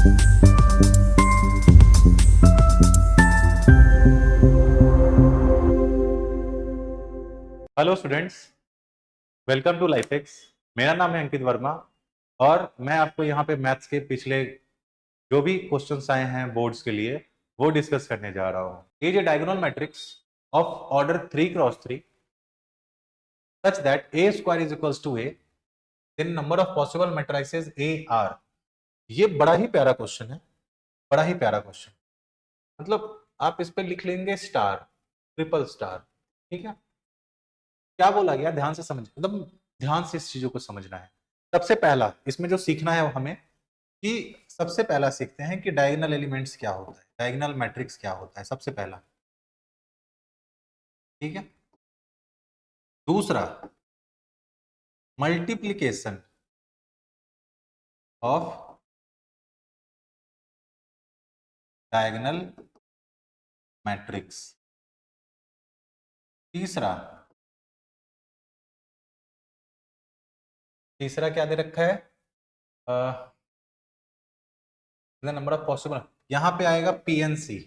Hello students, welcome to LifeX. मेरा नाम है अंकित वर्मा और मैं आपको यहाँ पे मैथ्स के पिछले जो भी क्वेश्चंस आए हैं बोर्ड्स के लिए वो डिस्कस करने जा रहा हूँ। ये जो diagonal matrix of order 3x3 such that a square is equals to a, then number of possible matrices a are. ये बड़ा ही प्यारा क्वेश्चन है, बड़ा ही प्यारा क्वेश्चन। मतलब आप इस पे लिख लेंगे स्टार, ट्रिपल स्टार। ठीक है, क्या बोला गया ध्यान से समझ, एकदम ध्यान से इस चीजों को समझना है। सबसे पहला इसमें जो सीखना है वो हमें कि सबसे पहला सीखते हैं कि डायगोनल एलिमेंट्स क्या होता है, डायगोनल मैट्रिक्स क्या होता है सबसे पहला। ठीक है, दूसरा मल्टीप्लिकेशन ऑफ डायगोनल मैट्रिक्स। तीसरा तीसरा क्या दे रखा है, नंबर ऑफ पॉसिबल, यहां पे आएगा पीएनसी।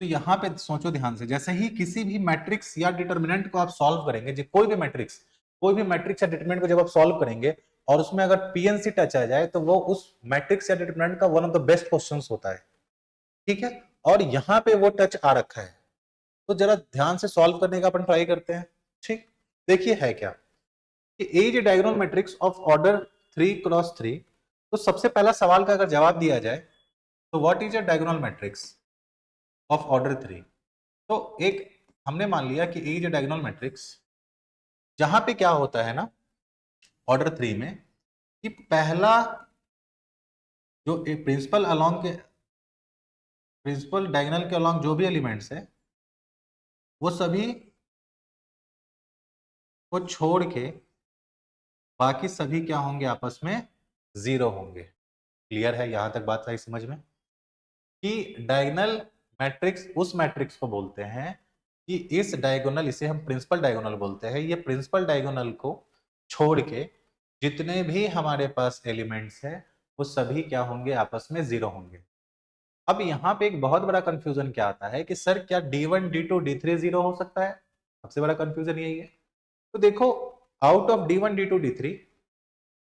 तो यहां पे सोचो ध्यान से, जैसे ही किसी भी मैट्रिक्स या डिटर्मिनेंट को आप सॉल्व करेंगे, जो कोई भी मैट्रिक्स या डिटर्मिनेंट को जब आप सॉल्व करेंगे और उसमें अगर पीएनसी टच आ जाए तो वो उस मैट्रिक्स या डिटर्मिनेंट का one of the best questions होता है। ठीक है, और यहां पे वो टच आ रखा है, तो जरा ध्यान से सॉल्व करने का अपन ट्राई करते हैं। ठीक, देखिए है क्या कि A is diagonal matrix of order 3x3। तो सबसे पहला सवाल का अगर जवाब दिया जाए तो what is a diagonal matrix of order 3। तो एक हमने मान लिया कि A is a diagonal matrix, जहां पे क्या होता है ना ऑर्डर 3 में कि पहला जो प्रिंसिपल डायगोनल के अलॉन्ग जो भी एलिमेंट्स है वो सभी को छोड़ के बाकी सभी क्या होंगे, आपस में जीरो होंगे। क्लियर है यहां तक बात सही समझ में कि डायगोनल मैट्रिक्स उस मैट्रिक्स को बोलते हैं कि इस डायगोनल, इसे हम प्रिंसिपल डायगोनल बोलते हैं, ये प्रिंसिपल डायगोनल को छोड़ के जितने भी हमारे पास एलिमेंट्स है वो सभी क्या होंगे, आपस में जीरो होंगे। अब यहाँ पे एक बहुत बड़ा कंफ्यूजन क्या आता है कि सर क्या D1 D2 D3 जीरो हो सकता है, सबसे बड़ा कंफ्यूजन यही है। तो देखो out of D1 D2 D3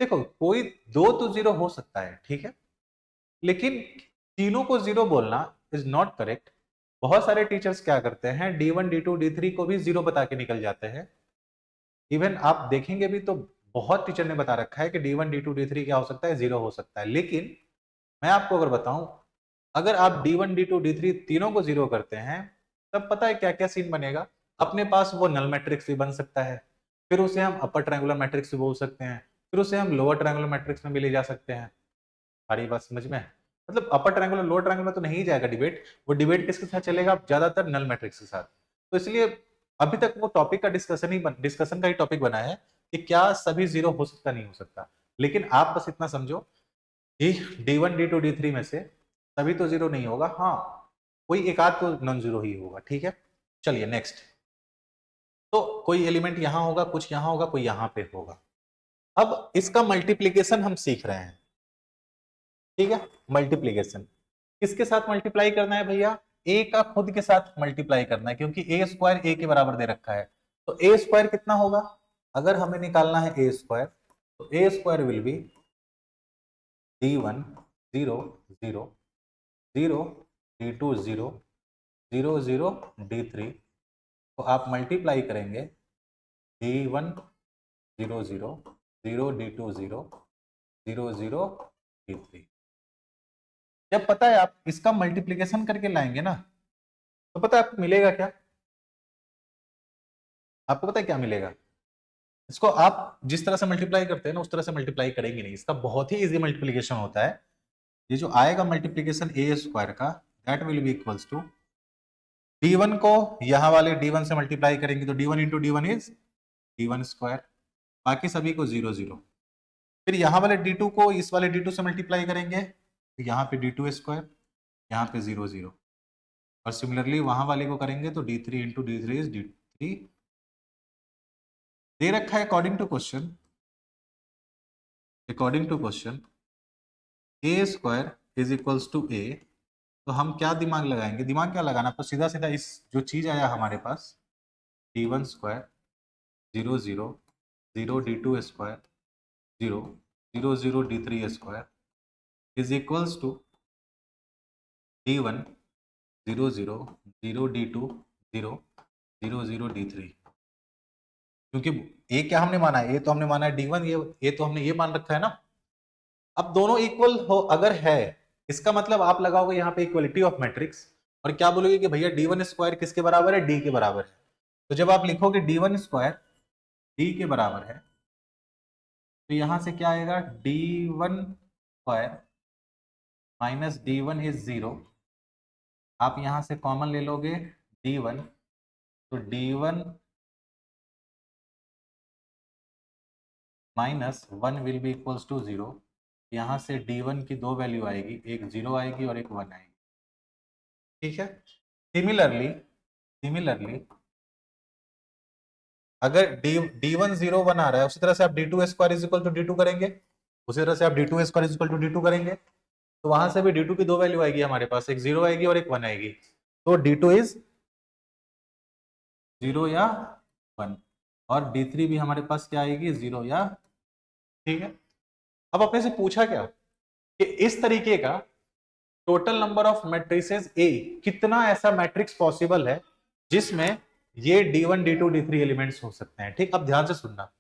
देखो कोई दो तो जीरो हो सकता है, ठीक है, लेकिन तीनों को जीरो बोलना इज नॉट करेक्ट। बहुत सारे टीचर्स क्या करते हैं D1 D2 D3 को भी जीरो बता के निकल जाते हैं। इवन आप देखेंगे भी तो बहुत टीचर ने बता रखा है कि D1 D2 D3 क्या हो सकता है, जीरो हो सकता है। लेकिन मैं आपको अगर बताऊं, अगर आप D1 D2 D3 तीनों को जीरो करते हैं तब पता है क्या क्या सीन बनेगा। अपने पास वो नल मैट्रिक्स भी बन सकता है, फिर उसे हम अपर ट्रायंगुलर मैट्रिक्स भी बोल सकते हैं, फिर उसे हम लोअर ट्रायंगुलर मैट्रिक्स में भी ले जा सकते हैं। सारी बात समझ में है? मतलब अपर ट्रायंगुलर लोअर ट्रायंगुलर में तो नहीं जाएगा डिबेट, वो डिबेट किसके साथ चलेगा, ज्यादातर नल मैट्रिक्स के साथ। तो इसलिए अभी तक वो टॉपिक का डिस्कशन का ही टॉपिक बना है कि क्या सभी जीरो हो सकता, नहीं हो सकता। लेकिन आप बस इतना समझो कि D1 D2 D3 में से सभी तो जीरो नहीं होगा, हाँ कोई एक आध तो नॉन जीरो ही होगा। ठीक है, चलिए नेक्स्ट। तो कोई एलिमेंट यहां होगा, कुछ यहां होगा, कोई यहां पे होगा। अब इसका मल्टीप्लीकेशन हम सीख रहे हैं। ठीक है, मल्टीप्लीकेशन किसके साथ मल्टीप्लाई करना है भैया, ए का खुद के साथ मल्टीप्लाई करना है, क्योंकि ए स्क्वायर ए के बराबर दे रखा है। तो ए स्क्वायर कितना होगा, अगर हमें निकालना है ए स्क्वायर, तो ए square will be D1 0 0 0 D2 0 0 0 D3। तो आप मल्टीप्लाई करेंगे D1 0 0 0 D2 0 0 0 D3। जब पता है आप इसका मल्टीप्लीकेशन करके लाएंगे ना, तो पता है आपको मिलेगा क्या, आपको पता है क्या मिलेगा। इसको आप जिस तरह से मल्टीप्लाई करते हैं ना उस तरह से मल्टीप्लाई करेंगे नहीं, इसका बहुत ही इजी मल्टीप्लीकेशन होता है। ये जो आएगा मल्टीप्लीकेशन ए स्क्वायर का, that will be equals to D1 को यहाँ वाले D1 से मल्टीप्लाई करेंगे तो D1 into D1 is D1 square, बाकी सभी को 0 0। फिर यहाँ वाले D2 को इस वाले D2 से मल्टीप्लाई करेंगे तो यहाँ पे D2 स्क्वायर, यहाँ पे 0 0। और सिमिलरली वहां वाले को करेंगे तो D3 into D3 is D3। दे रखा है according to question A square is equals to A, तो हम क्या दिमाग लगाएंगे, दिमाग क्या लगाना, तो सीधा सीधा इस जो चीज आया हमारे पास d1 square 0 0 0 d2 square 0 0 0 d3 square is equals to d1 0 0 0 d2 0 0 0 d3, क्योंकि ए क्या हमने माना है, ए तो हमने माना है d1, ये तो हमने ये मान रखा है ना। अब दोनों इक्वल हो अगर है, इसका मतलब आप लगाओगे यहाँ पे इक्वलिटी ऑफ मैट्रिक्स और क्या बोलोगे कि भैया d1 स्क्वायर किसके बराबर है, d के बराबर है। तो जब आप लिखोगे d1 स्क्वायर d के बराबर है, तो यहां से क्या आएगा, d1 square minus d1 is 0, आप यहां से कॉमन ले लोगे d1, तो d1 minus 1 will be equals to 0, यहां से d1 की दो वैल्यू आएगी, एक 0 आएगी और एक 1 आएगी, ठीक है। सिमिलरली अगर d1 0 1 आ रहा है, उसी तरह से आप d2 square is equal to d2 करेंगे, उसी तरह से आप d2 square is equal to d2 करेंगे, तो वहां से भी d2 की दो वैल्यू आएगी हमारे पास, एक 0 आएगी और एक 1 आएगी, तो d2 इज 0 या 1, और d3 भी हमारे पास क्या आएगी, 0 या, ठीक है। अब अपने से पूछा क्या कि इस तरीके का टोटल नंबर ऑफ मैट्रिसेस ए, कितना ऐसा मैट्रिक्स पॉसिबल है जिसमें ये d1 d2 d3 एलिमेंट्स हो सकते हैं, ठीक। अब ध्यान से सुनना,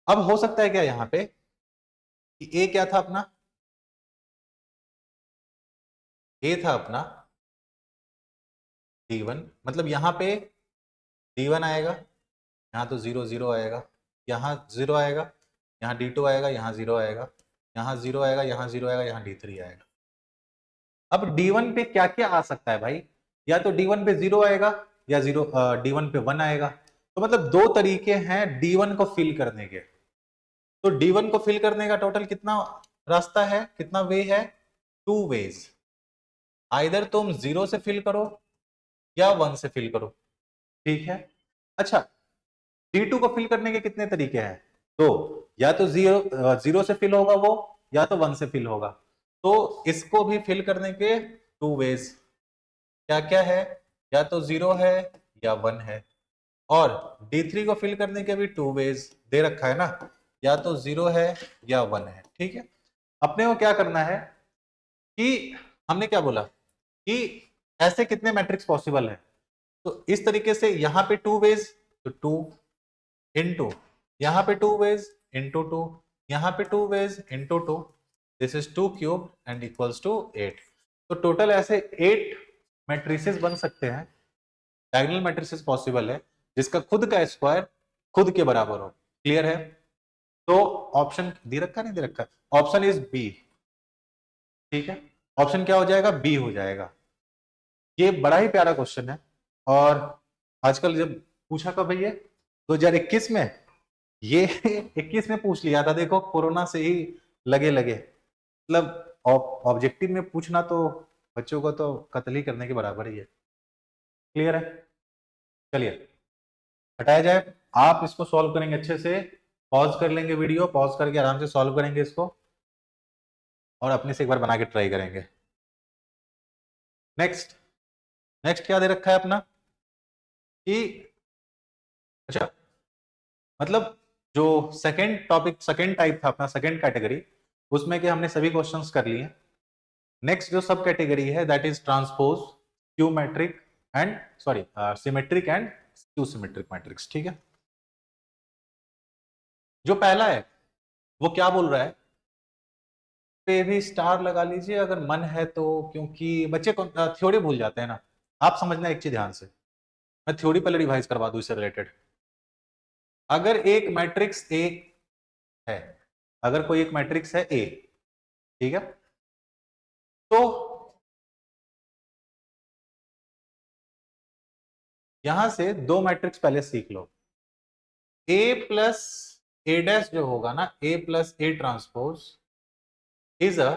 अब हो सकता है क्या यहां पे कि ए क्या था अपना, ए था अपना d1, मतलब यहां पे d1 आएगा, यहां तो 0 0 आएगा, यहां 0 आएगा, यहां d2 आएगा, यहां 0 आएगा, यहां 0 आएगा, यहां 0 आएगा, यहां d3 आएगा। अब d1 पे क्या क्या आ सकता है भाई, या तो d1 पे 0 आएगा या d1 पे 1 आएगा, तो मतलब दो तरीके हैं d1 को फिल करने के। तो d1 को फिल करने का टोटल कितना रास्ता है, कितना वे है, 2 वेज। आइदर तुम 0 से फिल करो या 1 से फिल करो, ठीक है। अच्छा, d2 को फिल करने के कितने तरीके हैं, तो या तो 0 से फिल होगा वो, या तो 1 से फिल होगा, तो इसको भी फिल करने के 2 वेज क्या क्या है, या तो 0 है या 1 है, और d3 को फिल करने के भी 2 वेज दे रखा है ना, या तो 0 है या 1 है, ठीक है। अपने को क्या करना है कि हमने क्या बोला कि ऐसे कितने मैट्रिक्स पॉसिबल है, तो इस तरीके से यहां पे 2 वेज, तो 2 इंटू, यहां पे 2 वेज इंटू 2, यहां पे 2 वेज into 2, this is 2 cube and equals to 8। तो टोटल ऐसे 8 मैट्रिसेस बन सकते हैं, डायगोनल मैट्रिसेस पॉसिबल है जिसका खुद का स्क्वायर खुद के बराबर हो, क्लियर है। तो ऑप्शन दे रखा नहीं दे रखा, ऑप्शन इज बी, ठीक है। ऑप्शन क्या हो जाएगा, बी हो जाएगा। ये बड़ा ही प्यारा क्वेश्चन है, और आजकल जब पूछा कब है ये, 2021 में, ये 21 में पूछ लिया था, देखो कोरोना से ही लगे लगे, मतलब ऑब्जेक्टिव में पूछना तो बच्चों को तो कत्ल ही करने के बराबर ही है, क्लियर है। चलिए हटाया जाए, आप इसको सॉल्व करेंगे अच्छे से, पॉज कर लेंगे वीडियो, पॉज करके आराम से सॉल्व करेंगे इसको, और अपने से एक बार बना के ट्राई करेंगे। नेक्स्ट, नेक्स्ट क्या दे रखा है अपना कि, अच्छा मतलब जो सेकंड टॉपिक, सेकंड टाइप था अपना, सेकंड कैटेगरी, उसमें कि हमने सभी क्वेश्चंस कर लिए। नेक्स्ट जो सब कैटेगरी है that is transpose, skew symmetric and sorry symmetric and skew symmetric matrix, ठीक है। जो पहला है वो क्या बोल रहा है, पे भी स्टार लगा लीजिए अगर मन है तो, क्योंकि बच्चे थ्योरी भूल जाते हैं ना। आप समझना एक चीज ध्यान से, मैं थ्योरी पहले रिवाइज करवा दूं इससे रिलेटेड। अगर एक मैट्रिक्स ए है, अगर कोई एक मैट्रिक्स है ए, ठीक है, तो यहां से दो मैट्रिक्स पहले सीख लो, ए प्लस ए डैश जो होगा ना, A plus A transpose is a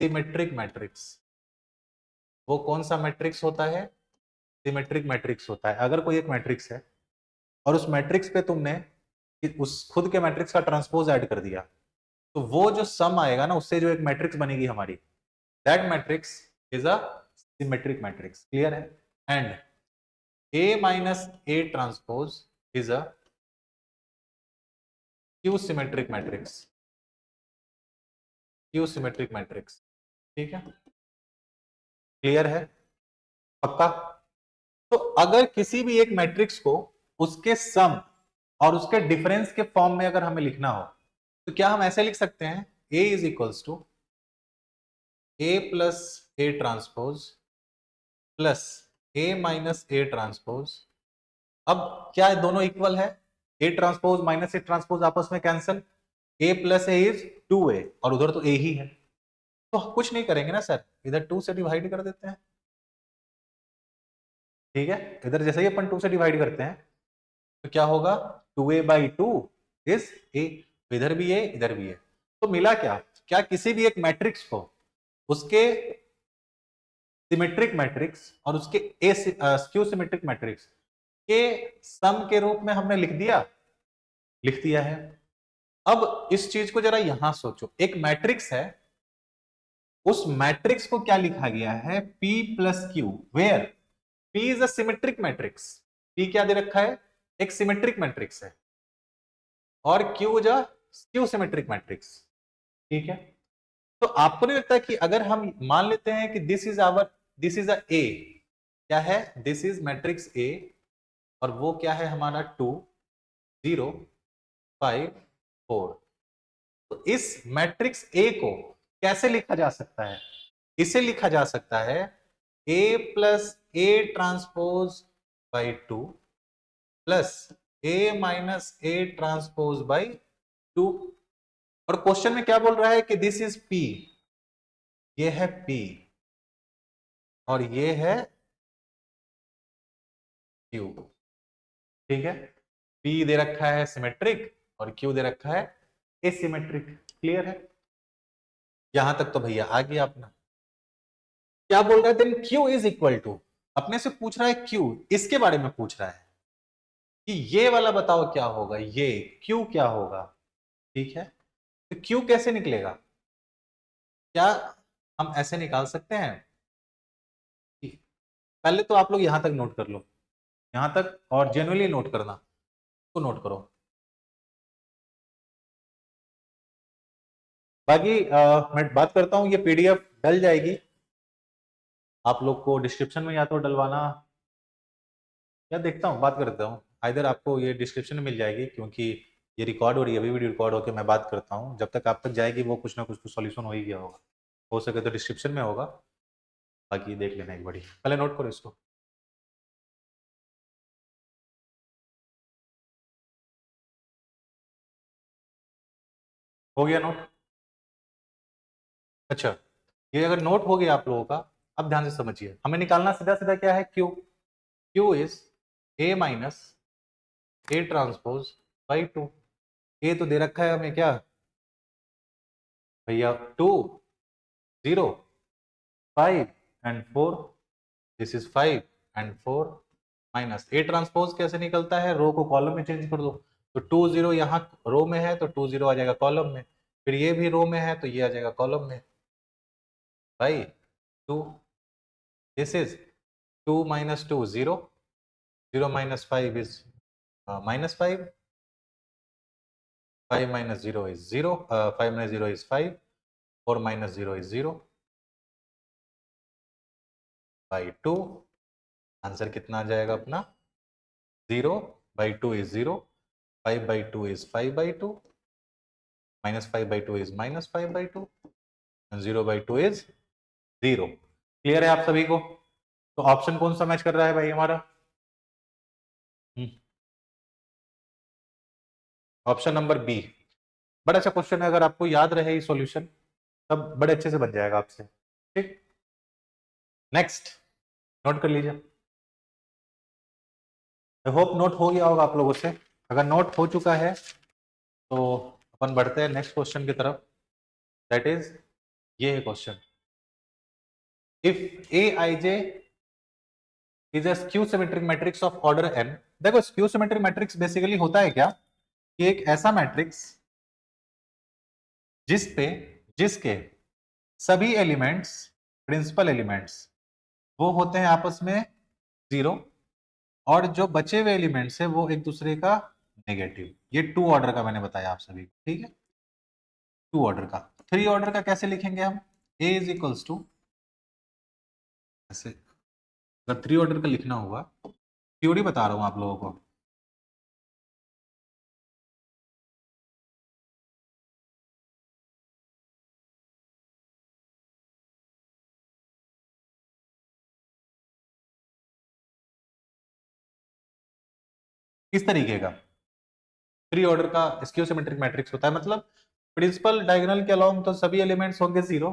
symmetric matrix. वो कौन सा मैट्रिक्स होता है, सिमेट्रिक मैट्रिक्स होता है। अगर कोई एक मैट्रिक्स है और उस मैट्रिक्स पे तुमने उस खुद के मैट्रिक्स का ट्रांसपोज ऐड कर दिया, तो वो जो सम आएगा ना, उससे जो एक मैट्रिक्स बनेगी हमारी, that matrix is a symmetric matrix. Clear है? And A minus A transpose is a skew symmetric matrix, skew symmetric matrix. ठीक है, क्लियर है? पक्का? तो अगर किसी भी एक मैट्रिक्स को उसके सम और उसके डिफरेंस के फॉर्म में अगर हमें लिखना हो, तो क्या हम ऐसे लिख सकते हैं, A is equals to A plus A transpose plus A minus A transpose. अब क्या दोनों इक्वल है? A transpose minus A transpose आपस में cancel, A plus A is 2A और उधर तो A ही है, तो कुछ नहीं करेंगे ना सर, इधर 2 से डिवाइड कर देते हैं। ठीक है, इधर जैसे ही अपन 2 से डिवाइड करते हैं तो क्या होगा, 2A/2 इज A। इधर भी A इधर भी A, तो मिला क्या, क्या किसी भी एक मैट्रिक्स को उसके सिमेट्रिक मैट्रिक्स और उसके स्क्यू सिमेट्रिक मैट्रिक्स के सम के रूप में हमने लिख दिया है। अब इस चीज को जरा यहां सोचो, एक मैट्रिक्स है, उस मैट्रिक्स को क्या लिखा गया है, P plus Q, where P is a symmetric matrix. P क्या दे रखा है, एक सिमेट्रिक मैट्रिक्स है, और Q is a skew symmetric matrix. ठीक है, तो आपको नहीं लगता कि अगर हम मान लेते हैं कि दिस इज अ ए, क्या है, दिस इज मैट्रिक्स ए, और वो क्या है हमारा 2 0 5 4, तो इस मैट्रिक्स ए को कैसे लिखा जा सकता है, इसे लिखा जा सकता है A plus A transpose by 2 plus A minus A transpose by 2। और क्वेश्चन में क्या बोल रहा है कि दिस इज P, ये है P और ये है Q। ठीक है, P दे रखा है सिमेट्रिक और Q दे रखा है एसिमेट्रिक। क्लियर है? यहां तक तो भैया आ गया अपना। क्या बोल रहा है, then Q is equal to, अपने से पूछ रहा है Q, इसके बारे में पूछ रहा है कि ये वाला बताओ क्या होगा, ये Q क्या होगा। ठीक है, तो Q कैसे निकलेगा, क्या हम ऐसे निकाल सकते हैं कि पहले तो आप लोग यहां तक नोट कर लो, यहां तक, और जेन्युइनली नोट करना, तो नोट करो। बाकी मैं बात करता हूं, ये पीडीएफ डल जाएगी, आप लोग को डिस्क्रिप्शन में या तो डलवाना, या देखता हूँ बात करता हूँ, इधर आपको ये डिस्क्रिप्शन में मिल जाएगी, क्योंकि ये रिकॉर्ड हो रही है, अभी भी रिकॉर्ड होकर मैं बात करता हूँ, जब तक आप तक जाएगी वो कुछ ना कुछ तो सॉल्यूशन हो ही गया होगा, हो सके तो डिस्क्रिप्शन में होगा, बाकी देख लेना एक बारी, पहले नोट करो इसको। हो गया नोट? अच्छा, ये अगर नोट हो गया आप लोगों का, अब ध्यान से समझिए, हमें निकालना सीधा सीधा क्या है, Q. Q is a minus A transpose by 2। ए तो दे रखा है हमें क्या भैया, 2 0 5 and 4, this is 5 and 4 minus A transpose कैसे निकलता है, रो को कॉलम में चेंज कर दो, तो 2 0 यहाँ रो में है तो 2 0 आ जाएगा कॉलम में, फिर ये भी रो में है तो ये आ जाएगा कॉलम में, भाई 2, this is 2 minus 2 0, 0 minus 5 is minus 5, 5 minus 0 is 0, 5 minus 0 is 5, 4 minus 0 is 0 by 2, answer कितना आ जाएगा अपना, 0 by 2 is 0, 5 by 2 is 5 by 2, minus 5 by 2 is minus 5 by 2, and 0 by 2 is 0। Clear है आप सभी को? तो ऑप्शन कौन सा मैच कर रहा है भाई हमारा, ऑप्शन नंबर बी। बड़ा अच्छा क्वेश्चन है, अगर आपको याद रहे ये सॉल्यूशन तब बड़े अच्छे से बन जाएगा आपसे। ठीक, नेक्स्ट नोट कर लीजिए, आई होप नोट हो गया होगा आप लोगों से, अगर नोट हो चुका है तो अपन बढ़ते हैं नेक्स्ट क्वेश्चन की तरफ, दैट इज, ये है question, if A I J is a skew symmetric matrix of order N. देखो स्क्यू सिमेट्रिक मैट्रिक्स बेसिकली होता है क्या, कि एक ऐसा मैट्रिक्स जिसके सभी एलिमेंट्स, प्रिंसिपल एलिमेंट्स, वो होते हैं आपस में जीरो, और जो बचे हुए एलिमेंट्स है वो एक दूसरे का नेगेटिव। ये 2 ऑर्डर का मैंने बताया आप सभी को, ठीक है। 2 ऑर्डर का। 3 ऑर्डर का कैसे लिखेंगे हम? a इज इक्वल्स टू, ऐसे अगर 3 ऑर्डर का लिखना होगा, थ्योरी बता रहा हूं आप लोगों को। किस तरीके का? 3 ऑर्डर का स्क्यू सिमेट्रिक मैट्रिक्स होता है, मतलब प्रिंसिपल डायगोनल के अलोंग तो सभी एलिमेंट्स होंगे जीरो,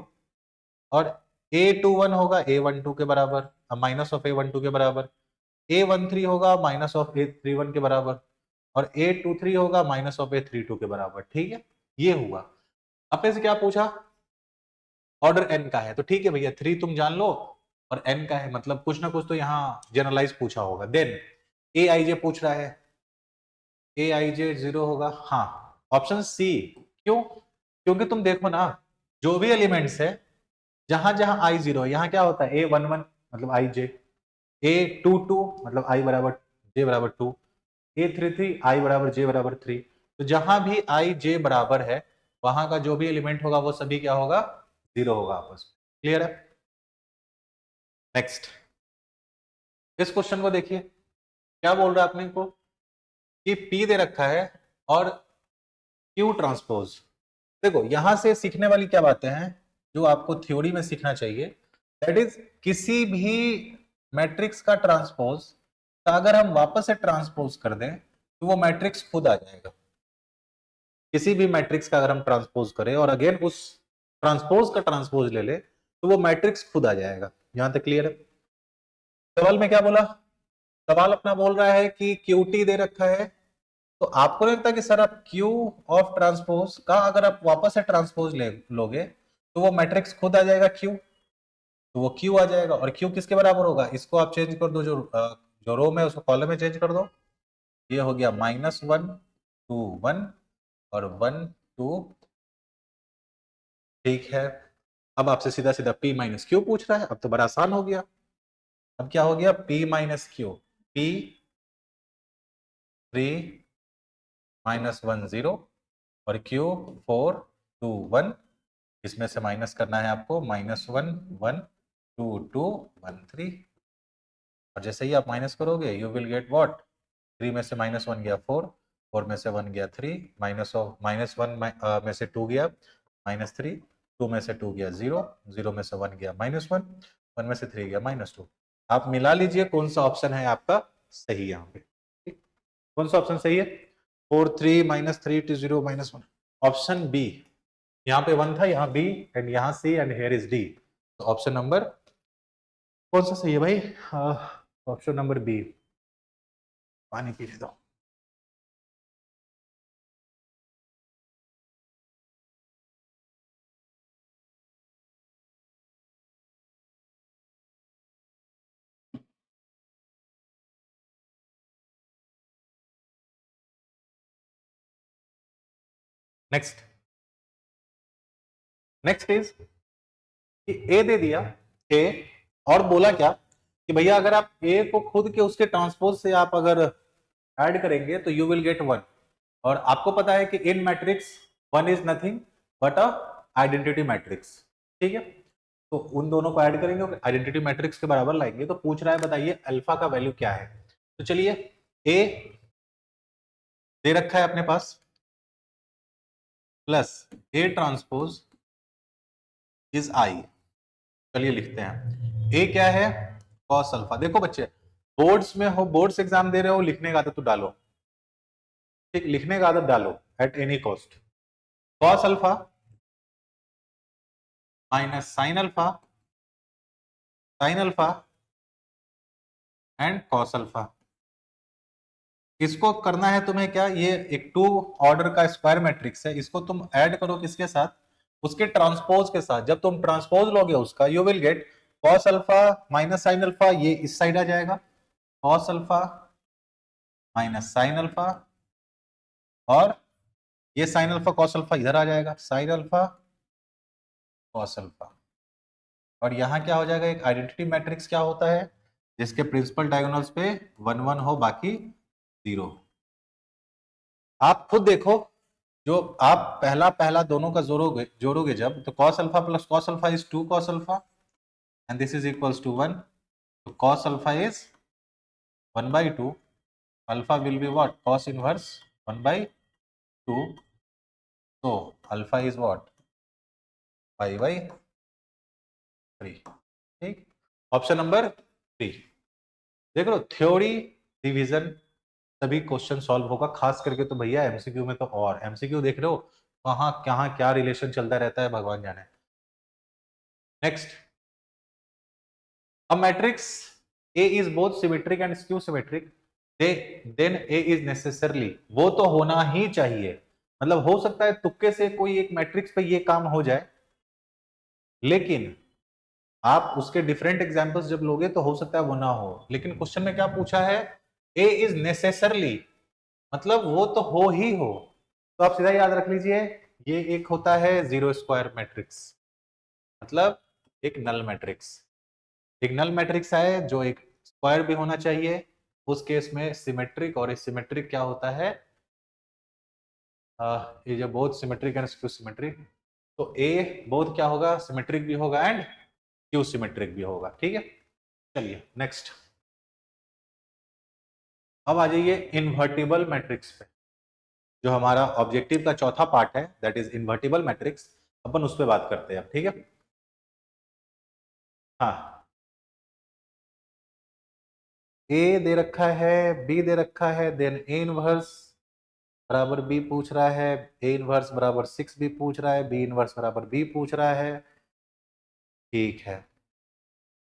और a21 होगा a12 के बराबर, माइनस ऑफ a12 के बराबर, a13 होगा माइनस ऑफ a31 के बराबर, और a23 होगा माइनस ऑफ a32 के बराबर, ठीक है। ये हुआ। अपने से क्या पूछा? ऑर्डर n का है, तो ठीक है भैया 3 तुम जान लो, और n का है, मतलब कुछ ना कुछ तो यहाँ जनरलाइज पूछा होगा। देन aij पूछ रहा है, aij 0 होगा, हाँ, ऑप्शन सी। क्यों? क्योंकि तुम देखो ना, जो भी एलिमेंट्स है, जहां जहां i 0 है, यहाँ क्या होता है? a11 मतलब i j, a22 मतलब i बराबर j बराबर 2, a33 i बराबर j बराबर 3। तो जहां भी i j बराबर है, वहां का जो भी एलिमेंट होगा वो सभी क्या होगा? जीरो होगा आपस में। क्लियर है? नेक्स्ट, इस क्वेश्चन को देखिए, क्या बोल रहा है अपने को कि P दे रखा है और Q ट्रांसपोज। देखो यहां से सीखने वाली क्या बातें हैं जो आपको थ्योरी में सीखना चाहिए, दैट इज किसी भी मैट्रिक्स का ट्रांसपोज का अगर हम वापस से ट्रांसपोज कर दें तो वो मैट्रिक्स खुद आ जाएगा। किसी भी मैट्रिक्स का अगर हम ट्रांसपोज करें और अगेन उस ट्रांसपोज का ट्रांसपोज ले ले तो वो मैट्रिक्स खुद आ जाएगा। यहां तक क्लियर है? सवाल में क्या बोला? सवाल अपना बोल रहा है कि क्यूटी दे रखा है, तो आपको नहीं लगता कि सर आप क्यू ऑफ ट्रांसपोज का अगर आप वापस से ट्रांसपोज ले लोगे तो वो मैट्रिक्स खुद आ जाएगा क्यू, तो वो क्यू आ जाएगा। और क्यू किसके बराबर होगा? इसको आप चेंज कर दो, जो रो में उसको कॉलम में चेंज कर दो। ये हो गया -1 2 1 और 1 2। ठीक है, अब आपसे सीधा सीधा p माइनस क्यू पूछ रहा है, अब तो बड़ा आसान हो गया। अब क्या हो गया? p माइनस क्यू, p3 -1 0 और q4 2 1। इसमें से माइनस करना है आपको, -1 1 2 2 1 3। और जैसे ही आप माइनस करोगे यू विल गेट व्हाट? 3 में से -1 गया 4, 4 में से 1 गया 3, -1 में से 2 गया -3, 2 में से 2 गया 0, 0 में से 1 गया -1, 1 में से 3 गया -2। आप मिला लीजिए कौन सा ऑप्शन है आपका सही यहाँ पे। ठीक? कौन सा ऑप्शन सही है? 4 3 -3 -1, ऑप्शन बी। यहाँ पे 1 था, यहाँ बी, एंड यहाँ C, and here is D. तो ऑप्शन नंबर कौन सा सही है भाई? Option number B. पानी पी ले दो। नेक्स्ट, नेक्स्ट इज ए दे दिया, ए, और बोला क्या कि भैया अगर आप ए को खुद के उसके ट्रांसपोज से आप अगर ऐड करेंगे तो यू विल गेट 1। और आपको पता है कि इन matrix 1 is nothing but a identity matrix. ठीक है, तो उन दोनों को ऐड करेंगे और आइडेंटिटी मैट्रिक्स के बराबर लाएंगे। तो पूछ रहा है बताइए अल्फा का वैल्यू क्या है। तो चलिए, ए दे रखा है अपने पास plus A transpose is I. चलिए लिखते हैं, ए क्या है? Cos alpha. देखो बच्चे, बोर्ड्स में हो, बोर्ड्स एग्जाम दे रहे हो, लिखने का आदत तो डालो। ठीक, लिखने का आदत डालो at any cost. Cos alpha minus sine alpha, sine alpha and cos alpha. इसको करना है तुम्हें क्या? ये एक 2 ऑर्डर का स्क्वायर मैट्रिक्स है, इसको तुम ऐड करो किसके साथ? उसके ट्रांसपोज के साथ। जब तुम ट्रांसपोज लोगे उसका, you will get cos alpha minus sine alpha, ये इस साइड आ जाएगा, cos alpha minus sine alpha, और ये साइन अल्फा कॉस अल्फा इधर आ जाएगा, साइन अल्फा कॉस अल्फा, और यहां क्या हो जाएगा, एक आइडेंटिटी मैट्रिक्स क्या होता है, जिसके प्रिंसिपल डायगोनल्स पे 1 1 हो, बाकी 0। आप खुद देखो, जो आप पहला पहला दोनों का जोड़ोगे जब, तो cos alpha plus cos alpha is 2 cos alpha and this is equals to 1, तो cos alpha is 1/2, alpha will be what, cos inverse 1/2, तो अल्फा इज व्हाट 5/3। ठीक, ऑप्शन नंबर 3। देख लो, थ्योरी डिवीजन तभी क्वेश्चन सॉल्व होगा, खास करके तो भैया एमसीक्यू में तो, और एमसीक्यू देख रहे हो कहाँ कहाँ क्या रिलेशन चलता रहता है, भगवान जाने। Next, a matrix A is both symmetric and skew symmetric, then A is necessarily, वो तो होना ही चाहिए, मतलब हो सकता है तुक्के से कोई एक मैट्रिक्स पे ये काम हो जाए, लेकिन आप उसके डिफरेंट एग्जांपल्स जब लोगे तो हो सकता है वो ना हो, लेकिन क्वेश्चन में क्या पूछा है, ए इज नेसेसरली, मतलब वो तो हो ही हो, तो आप सीधा याद रख लीजिए, ये एक होता है जीरो स्क्वायर मैट्रिक्स, मतलब एक नल मैट्रिक्स। एक नल मैट्रिक्स है जो एक स्क्वायर भी होना चाहिए, उस केस में सिमेट्रिक, और सिमेट्रिक क्या होता है, ये जो both symmetric and skew symmetric, तो ए बोथ क्या होगा, सिमेट्रिक भी होगा एंड क्यू सिमेट्रिक भी होगा। ठीक है, चलिए नेक्स्ट, अब आ जाइए इन्वर्टिबल मैट्रिक्स पे, जो हमारा ऑब्जेक्टिव का चौथा पार्ट है, दैट इज इन्वर्टिबल मैट्रिक्स, अपन उस पर बात करते हैं अब। ठीक है, हाँ, ए दे रखा है, बी दे रखा है, देन ए इनवर्स बराबर बी पूछ रहा है, ए इनवर्स बराबर 6 बी पूछ रहा है, बी इनवर्स बराबर बी पूछ रहा है। ठीक है,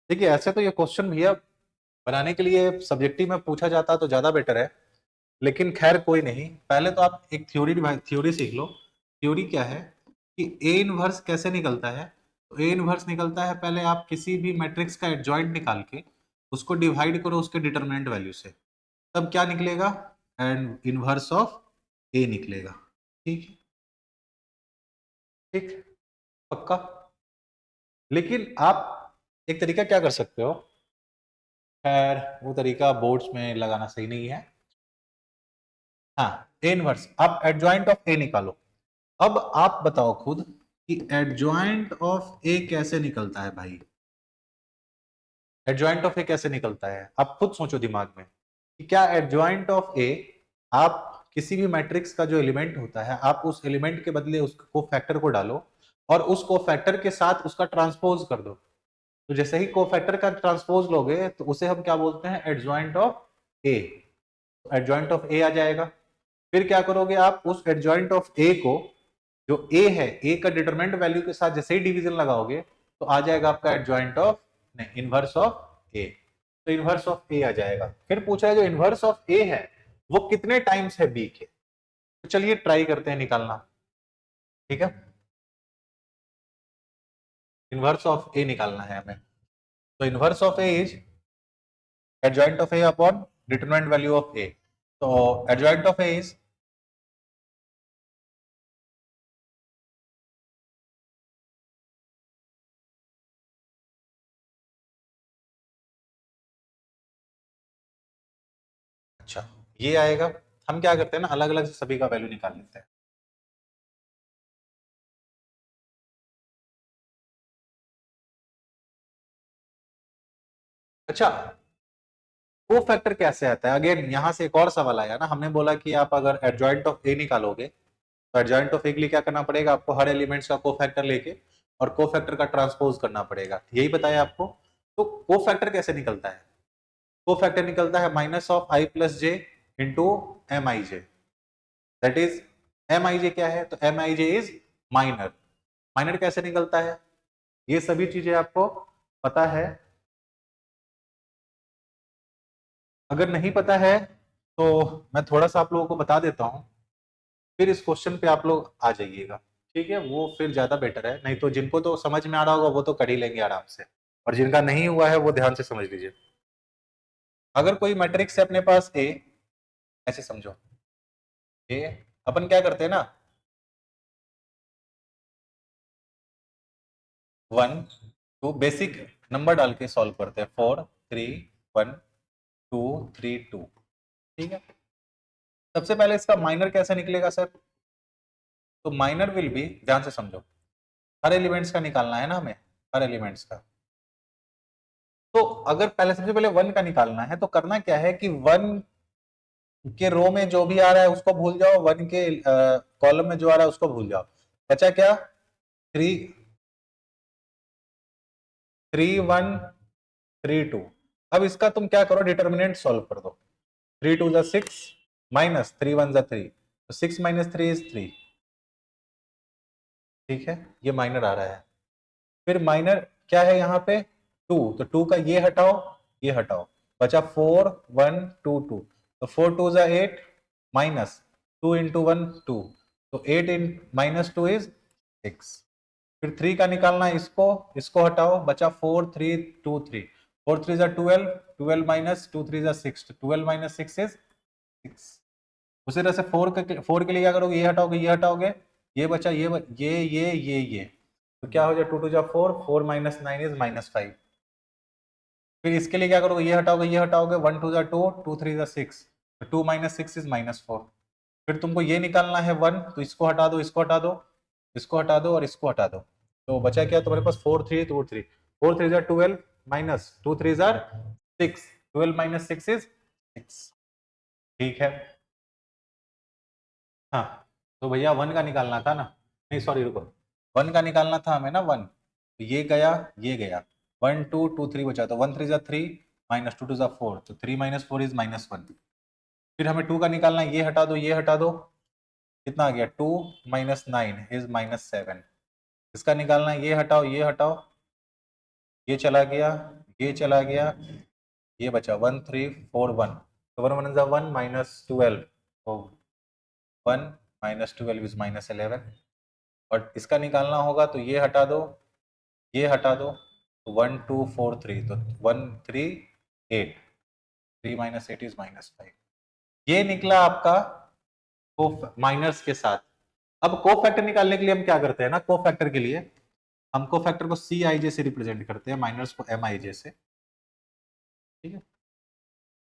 देखिए ऐसे तो ये क्वेश्चन भैया बनाने के लिए सब्जेक्टिव में पूछा जाता तो ज्यादा बेटर है, लेकिन खैर कोई नहीं, पहले तो आप एक थ्योरी सीख लो। थ्योरी क्या है कि ए इनवर्स कैसे निकलता है, तो ए इनवर्स निकलता है, पहले आप किसी भी मैट्रिक्स का एडजॉइंट निकाल के उसको डिवाइड करो उसके डिटरमिनेंट वैल्यू से, तब क्या निकलेगा, एंड इनवर्स ऑफ ए निकलेगा। ठीक है, ठीक, पक्का। लेकिन आप एक तरीका क्या कर सकते हो, खैर वो तरीका बोर्ड्स में लगाना सही नहीं है, हाँ, ए इनवर्स, आप एडजॉइंट ऑफ ए निकालो। अब आप बताओ खुद कि एडजॉइंट ऑफ ए कैसे निकलता है भाई, एडजॉइंट ऑफ ए कैसे निकलता है, आप खुद सोचो दिमाग में कि क्या एडजॉइंट ऑफ ए, आप किसी भी मैट्रिक्स का जो एलिमेंट होता है, आप उस एलिमेंट के बदले उस कोफैक्टर को डालो और उस कोफैक्टर के साथ उसका ट्रांसपोज कर दो, तो जैसे ही कोफैक्टर का ट्रांसपोज लोगे तो उसे हम क्या बोलते हैं, adjoint of A, adjoint of A आ जाएगा। फिर क्या करोगे आप, उस एडजॉइंट ऑफ ए को, जो ए है, ए का डिटरमिनेंट वैल्यू के साथ जैसे ही डिवीजन लगाओगे तो आ जाएगा आपका एडजॉइंट ऑफ, नहीं, इनवर्स ऑफ ए, तो इनवर्स ऑफ ए आ जाएगा। फिर पूछा है जो इनवर्स ऑफ ए है वो कितने टाइम्स है बी के, तो चलिए ट्राई करते हैं निकालना। ठीक है, इनवर्स ऑफ ए निकालना है हमें, तो inverse of A is adjoint of A upon determinant value of A, तो एडजॉइंट ऑफ ए इज, अच्छा ये आएगा, हम क्या करते हैं ना, अलग अलग से सभी का वैल्यू निकाल लेते हैं। अच्छा, को फैक्टर कैसे आता है, अगेन यहां से एक और सवाल आया ना, हमने बोला कि आप अगर एडजॉइंट ऑफ ए निकालोगे तो एडजॉइंट ऑफ ए के लिए क्या करना पड़ेगा, आपको हर एलिमेंट्स का को फैक्टर लेके और को फैक्टर का ट्रांसपोज करना पड़ेगा, यही बताया आपको। तो को फैक्टर कैसे निकलता है, को फैक्टर निकलता है minus of I plus J into M I J, that is M I J क्या है, तो M I J is minor. Minor कैसे निकलता है, ये सभी चीजें आपको पता है, अगर नहीं पता है तो मैं थोड़ा सा आप लोगों को बता देता हूं, फिर इस क्वेश्चन पे आप लोग आ जाइएगा। ठीक है, वो फिर ज्यादा बेटर है, नहीं तो जिनको तो समझ में आ रहा होगा वो तो कर ही लेंगे आराम से, और जिनका नहीं हुआ है वो ध्यान से समझ लीजिए। अगर कोई मैट्रिक्स है अपने पास ए, ऐसे समझो ए, अपन क्या करते हैं ना, 1 2, बेसिक नंबर डाल के सॉल्व करते हैं। 4 3 1 2 3 2। ठीक है, सबसे पहले इसका माइनर कैसे निकलेगा सर? तो माइनर विल बी, ध्यान से समझो, हर एलिमेंट्स का निकालना है ना हमें, हर एलिमेंट्स का। तो अगर पहले सबसे पहले 1 का निकालना है तो करना क्या है कि 1 के रो में जो भी आ रहा है उसको भूल जाओ, 1 के कॉलम में जो आ रहा है उसको भूल जाओ। बचा क्या? 3 3 1 3 2। अब इसका तुम क्या करो, डिटर्मिनेंट सॉल्व कर दो। 3 2 6 माइनस 3 1 3, तो 6 माइनस 3 इज 3। ठीक है, ये माइनर आ रहा है। फिर माइनर क्या है यहाँ पे? 2, तो 2 का ये हटाओ, ये हटाओ, बचा 4 1 2 2, तो 4 2 8 माइनस 2 इंटू 1 2, तो 8 इन माइनस 2 इज 6। फिर 3 का निकालना है, इसको इसको हटाओ, बचा 4 3 2 3, 4 3 12, 12 माइनस 2 3 6, 12 माइनस 6 इज 6। उसी तरह से 4 के लिए क्या करोगे? ये हटाओगे, ये हटाओगे, ये बचा, ये तो क्या हो जाए? 2 2 जा 4, 4 माइनस 9 इज माइनस 5। फिर इसके लिए क्या करोगे? ये हटाओगे, ये हटाओगे, 1 2 जा 2, 2 3 जा 6, तो 2 माइनस 6 इज माइनस 4। फिर तुमको ये निकालना है 1, तो इसको हटा दो, इसको हटा दो, इसको हटा दो और इसको हटा दो, तो बचा क्या तुम्हारे पास? 4 3 2 3, 4 3 जा 12 माइनस 2 3 जा 6, 12 माइनस 6 इज 6। ठीक है, हाँ, तो भैया 1 का निकालना था ना, नहीं सॉरी रुको, 1 का निकालना था हमें ना 1, तो ये गया, ये गया, 1 2 2 3 बचा, तो 1 3 जा 3 माइनस 2 2 जा 4, तो 3 माइनस 4 इज माइनस 1। फिर हमें 2 का निकालना है, ये हटा दो, ये हटा दो, कितना आ गया? 2 माइनस 9 इज माइनस 7। इसका निकालना है, ये हटाओ, ये हटाओ, ये चला गया, ये चला गया, ये बचा 1 3 4 1, तो 1 1 जा 1 माइनस 12, तो 1 माइनस 12 इज माइनस 11। और इसका निकालना होगा, तो ये हटा दो, ये हटा दो, तो 1 2 4 3, तो 1 3 8, 3 माइनस 8 इज माइनस 5। ये निकला आपका को माइनर्स के साथ। अब को फैक्टर निकालने के लिए हम क्या करते हैं ना, को फैक्टर के लिए हम को फैक्टर को सी आई जे से रिप्रेजेंट करते हैं, माइनर्स को एम आई जे से। ठीक है,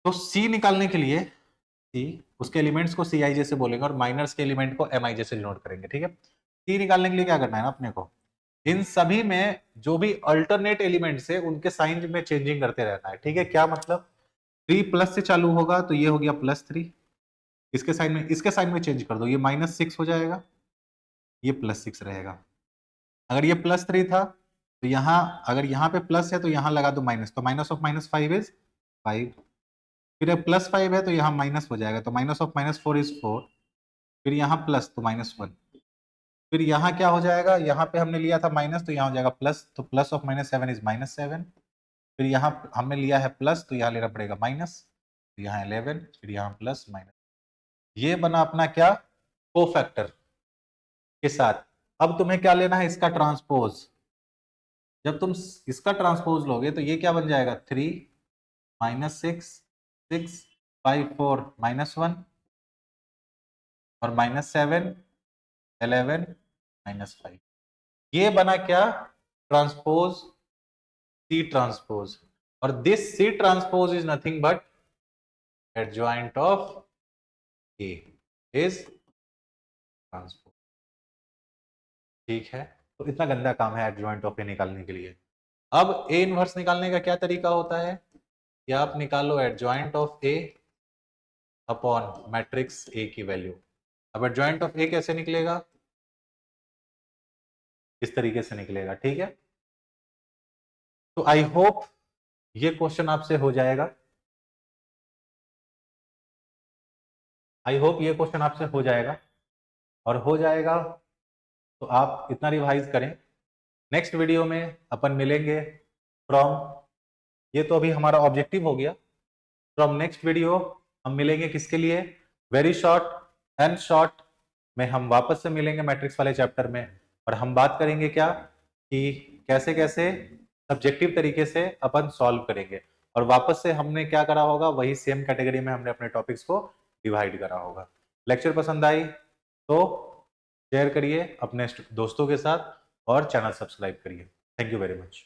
तो सी निकालने के लिए सी, उसके एलिमेंट्स को सी आई जे से बोलेंगे और माइनर्स के एलिमेंट को एम आई जे से डिनोट करेंगे। ठीक है, सी निकालने के लिए क्या करना है ना अपने को, इन सभी में जो भी अल्टरनेट एलिमेंट्स है उनके साइन में चेंजिंग करते रहना है। ठीक है, क्या मतलब? 3 प्लस से चालू होगा तो ये हो गया +3, इसके साइन में चेंज कर दो, ये -6 हो जाएगा, ये +6 रहेगा। अगर ये +3 था तो यहाँ, अगर यहाँ पे प्लस है तो यहाँ लगा दो माइनस, तो माइनस ऑफ -5 इज 5। फिर +5 है तो यहाँ माइनस हो जाएगा, तो माइनस ऑफ -4 इज 4। फिर यहाँ प्लस, तो -1। फिर यहाँ क्या हो जाएगा? यहाँ पे हमने लिया था माइनस, तो यहाँ हो जाएगा प्लस, तो प्लस ऑफ -7 इज -7। फिर यहाँ हमने लिया है प्लस, तो यहाँ लेना पड़ेगा माइनस, तो यहाँ 11, फिर यहाँ प्लस माइनस। ये बना अपना क्या? कोफैक्टर के साथ। अब तुम्हें क्या लेना है? इसका ट्रांसपोज। जब तुम इसका ट्रांसपोज लोगे तो ये क्या बन जाएगा? 3 -6 6 5 4 -1 और -7 11 -5। ये बना क्या? Transpose, C transpose. और this C transpose is nothing but adjoint of A is transpose. ठीक है, तो इतना गंदा काम है एडजॉइंट ऑफ ए निकालने के लिए। अब ए इनवर्स निकालने का क्या तरीका होता है कि आप निकालो adjoint of A upon matrix A की वैल्यू। अब एडजॉइंट ऑफ ए कैसे निकलेगा? इस तरीके से निकलेगा। ठीक है, तो आई होप ये क्वेश्चन आपसे हो जाएगा, आई होप ये क्वेश्चन आपसे हो जाएगा, और हो जाएगा तो आप इतना रिवाइज करें। नेक्स्ट वीडियो में अपन मिलेंगे फ्रॉम, ये तो अभी हमारा ऑब्जेक्टिव हो गया, फ्रॉम नेक्स्ट वीडियो हम मिलेंगे किसके लिए? वेरी शॉर्ट एंड शॉर्ट में हम वापस से मिलेंगे मैट्रिक्स वाले चैप्टर में, और हम बात करेंगे क्या कि कैसे कैसे सब्जेक्टिव तरीके से अपन सॉल्व करेंगे, और वापस से हमने क्या करा होगा, वही सेम कैटेगरी में हमने अपने टॉपिक्स को डिवाइड करा होगा। लेक्चर पसंद आई तो शेयर करिए अपने दोस्तों के साथ और चैनल सब्सक्राइब करिए। Thank you very much.